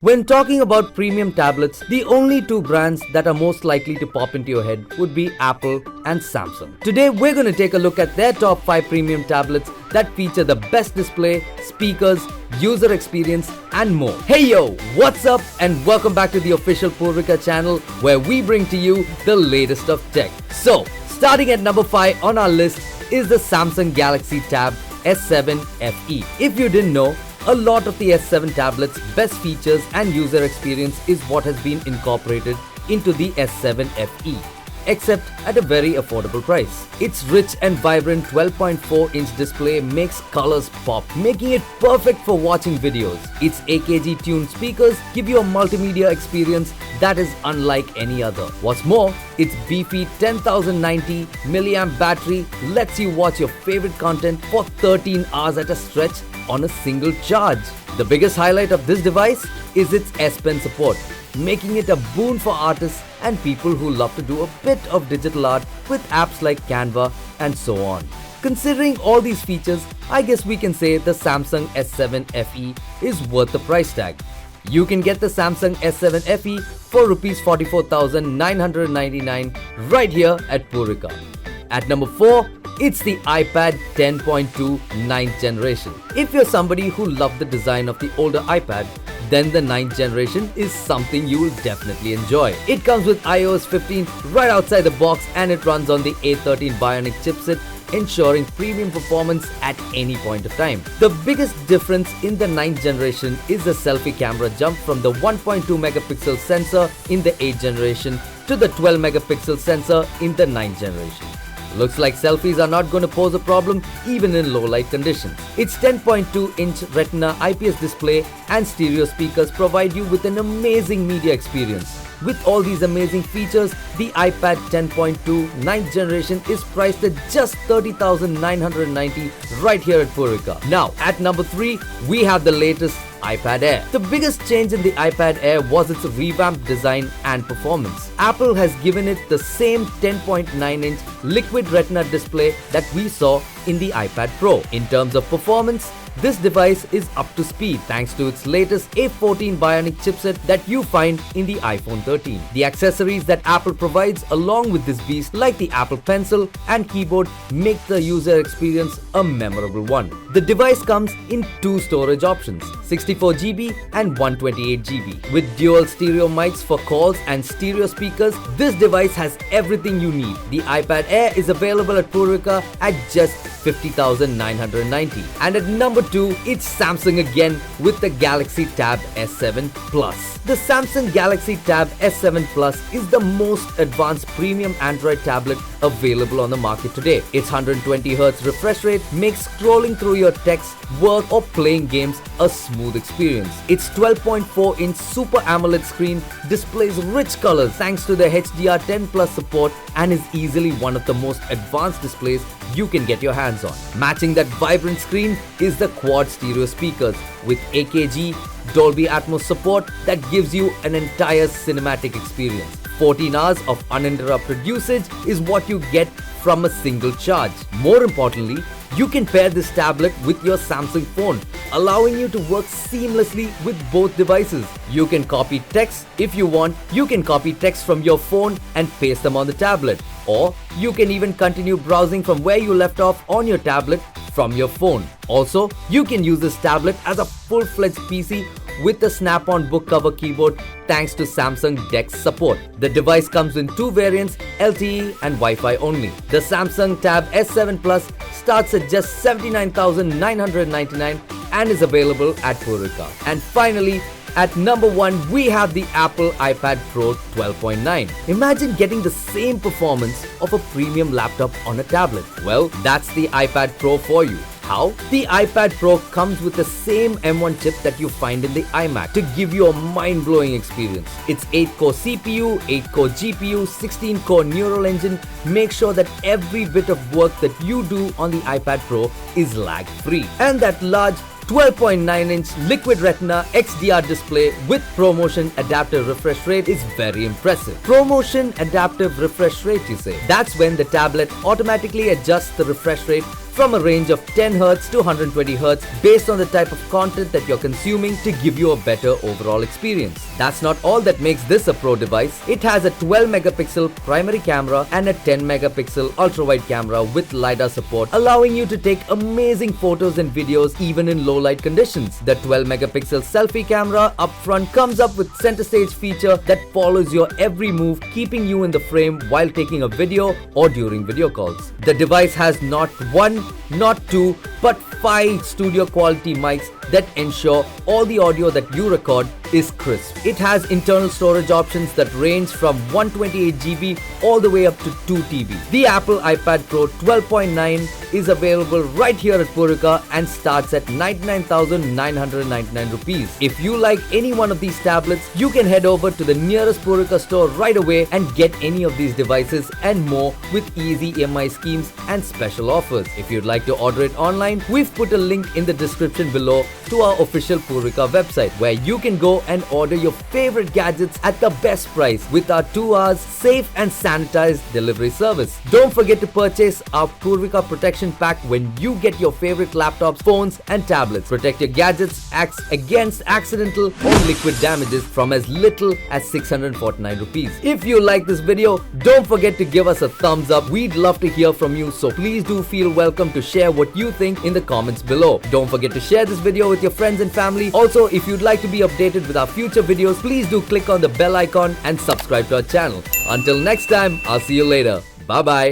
When talking about premium tablets, the only two brands that are most likely to pop into your head would be Apple and Samsung. Today, we're going to take a look at their top 5 premium tablets that feature the best display, speakers, user experience, and more. Hey yo, what's up? And welcome back to the official Purvika channel where we bring to you the latest of tech. So, starting at number 5 on our list is the Samsung Galaxy Tab S7 FE. If you didn't know, a lot of the S7 tablet's best features and user experience is what has been incorporated into the S7 FE, except at a very affordable price. Its rich and vibrant 12.4-inch display makes colors pop, making it perfect for watching videos. Its AKG tuned speakers give you a multimedia experience that is unlike any other. What's more, its beefy 10,090 mAh battery lets you watch your favorite content for 13 hours at a stretch on a single charge. The biggest highlight of this device is its S Pen support, making it a boon for artists and people who love to do a bit of digital art with apps like Canva and so on. Considering all these features, I guess we can say the Samsung S7 FE is worth the price tag. You can get the Samsung S7 FE for Rs 44,999 right here at Purvika. At number 4, it's the iPad 10.2 9th generation. If you're somebody who loved the design of the older iPad, then the 9th generation is something you will definitely enjoy. It comes with iOS 15 right outside the box and it runs on the A13 Bionic chipset, ensuring premium performance at any point of time. The biggest difference in the 9th generation is the selfie camera jump from the 1.2 megapixel sensor in the 8th generation to the 12 megapixel sensor in the 9th generation. Looks like selfies are not going to pose a problem even in low light conditions. Its 10.2-inch Retina IPS display and stereo speakers provide you with an amazing media experience. With all these amazing features, the iPad 10.2 9th generation is priced at just 30,990 right here at Purvika. Now, at number 3, we have the latest iPad Air. The biggest change in the iPad Air was its revamped design and performance. Apple has given it the same 10.9-inch liquid retina display that we saw in the iPad Pro. In terms of performance, this device is up to speed thanks to its latest A14 Bionic chipset that you find in the iPhone 13. The accessories that Apple provides along with this beast, like the Apple Pencil and keyboard, make the user experience a memorable one. The device comes in 2 storage options, 64GB and 128GB. With dual stereo mics for calls and stereo speakers, this device has everything you need. The iPad Air is available at Purvika at just 50,990. And at number 2, it's Samsung again with the Galaxy Tab S7 Plus. The Samsung Galaxy Tab S7 Plus is the most advanced premium Android tablet available on the market today. Its 120Hz refresh rate makes scrolling through your text, work or playing games a smooth experience. Its 12.4-inch Super AMOLED screen displays rich colors thanks to the HDR10 Plus support and is easily one of the most advanced displays you can get your hands on. Matching that vibrant screen is the quad stereo speakers with AKG Dolby Atmos support that gives you an entire cinematic experience. 14 hours of uninterrupted usage is what you get from a single charge. More importantly, you can pair this tablet with your Samsung phone, allowing you to work seamlessly with both devices. You can copy text if you want. You can copy text from your phone and paste them on the tablet. Or you can even continue browsing from where you left off on your tablet from your phone. Also, you can use this tablet as a full-fledged PC with the snap-on book cover keyboard thanks to Samsung DeX support. The device comes in 2 variants, LTE and Wi-Fi only. The Samsung Tab S7 Plus starts at just 79,999 and is available at Purvika. And finally, at number 1, we have the Apple iPad Pro 12.9. Imagine getting the same performance of a premium laptop on a tablet. Well, that's the iPad Pro for you. How? The iPad Pro comes with the same M1 chip that you find in the iMac to give you a mind-blowing experience. Its 8-core CPU, 8-core GPU, 16-core neural engine make sure that every bit of work that you do on the iPad Pro is lag-free. And that large 12.9-inch Liquid Retina XDR display with ProMotion Adaptive Refresh Rate is very impressive. ProMotion Adaptive Refresh Rate, you say? That's when the tablet automatically adjusts the refresh rate from a range of 10Hz to 120Hz based on the type of content that you're consuming to give you a better overall experience. That's not all that makes this a pro device. It has a 12 megapixel primary camera and a 10 megapixel ultra-wide camera with LiDAR support, allowing you to take amazing photos and videos even in low light conditions. The 12 megapixel selfie camera up front comes up with center stage feature that follows your every move, keeping you in the frame while taking a video or during video calls. The device has not one, not two, but 5 studio quality mics that ensure all the audio that you record is crisp. It has internal storage options that range from 128GB all the way up to 2TB. The Apple iPad Pro 12.9 is available right here at Purika and starts at 99,999 rupees. If you like any one of these tablets, you can head over to the nearest Purika store right away and get any of these devices and more with easy EMI schemes and special offers. If you'd like to order it online, we've put a link in the description below to our official Purika website where you can go and order your favorite gadgets at the best price with our 2 hours safe and sanitized delivery service. Don't forget to purchase our Purika Protection Pack when you get your favorite laptops, phones and tablets. Protect your gadgets against accidental or liquid damages from as little as 649 rupees. If you like this video, don't forget to give us a thumbs up. We'd love to hear from you, so please do feel welcome to share what you think in the comments below. Don't forget to share this video with your friends and family. Also, if you'd like to be updated with our future videos, please do click on the bell icon and subscribe to our channel. Until next time, I'll see you later. Bye bye.